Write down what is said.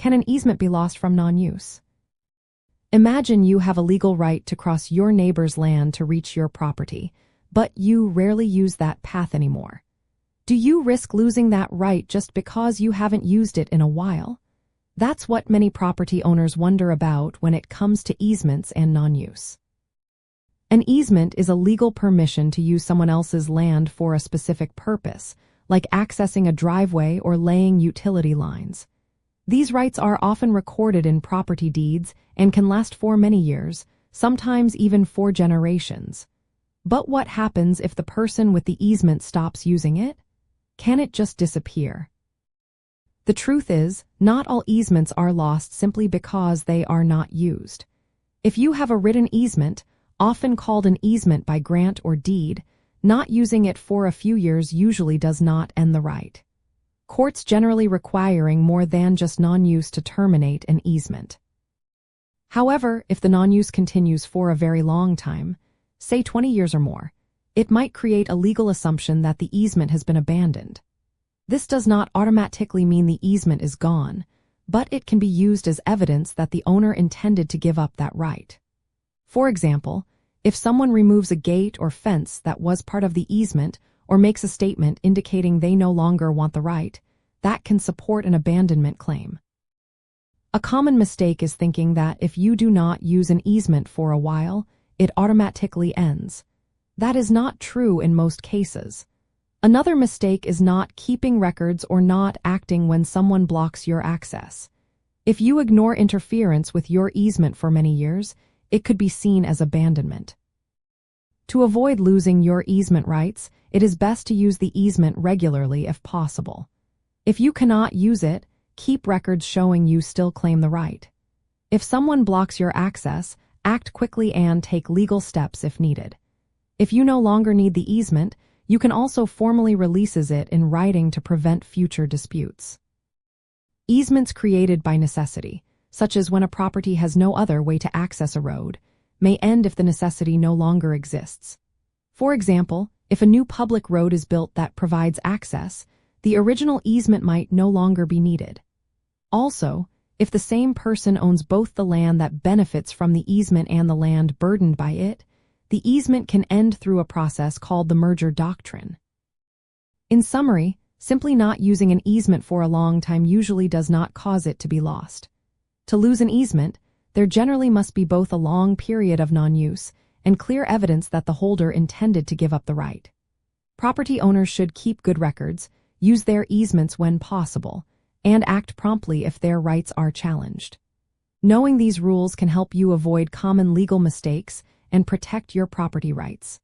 Can an easement be lost from non-use? Imagine you have a legal right to cross your neighbor's land to reach your property, but you rarely use that path anymore. Do you risk losing that right just because you haven't used it in a while? That's what many property owners wonder about when it comes to easements and non-use. An easement is a legal permission to use someone else's land for a specific purpose, like accessing a driveway or laying utility lines. These rights are often recorded in property deeds and can last for many years, sometimes even for generations. But what happens if the person with the easement stops using it? Can it just disappear? The truth is, not all easements are lost simply because they are not used. If you have a written easement, often called an easement by grant or deed, not using it for a few years usually does not end the right. Courts generally requiring more than just non-use to terminate an easement. However, if the non-use continues for a very long time, say 20 years or more, it might create a legal assumption that the easement has been abandoned. This does not automatically mean the easement is gone, but it can be used as evidence that the owner intended to give up that right. For example, if someone removes a gate or fence that was part of the easement or makes a statement indicating they no longer want the right, that can support an abandonment claim. A common mistake is thinking that if you do not use an easement for a while, it automatically ends. That is not true in most cases. Another mistake is not keeping records or not acting when someone blocks your access. If you ignore interference with your easement for many years, it could be seen as abandonment. To avoid losing your easement rights, it is best to use the easement regularly if possible. If you cannot use it, keep records showing you still claim the right. If someone blocks your access, act quickly and take legal steps if needed. If you no longer need the easement, you can also formally release it in writing to prevent future disputes. Easements created by necessity, such as when a property has no other way to access a road, may end if the necessity no longer exists. For example, if a new public road is built that provides access, the original easement might no longer be needed. Also, if the same person owns both the land that benefits from the easement and the land burdened by it, the easement can end through a process called the merger doctrine. In summary, simply not using an easement for a long time usually does not cause it to be lost. To lose an easement, there generally must be both a long period of non-use and clear evidence that the holder intended to give up the right. Property owners should keep good records, use their easements when possible, and act promptly if their rights are challenged. Knowing these rules can help you avoid common legal mistakes and protect your property rights.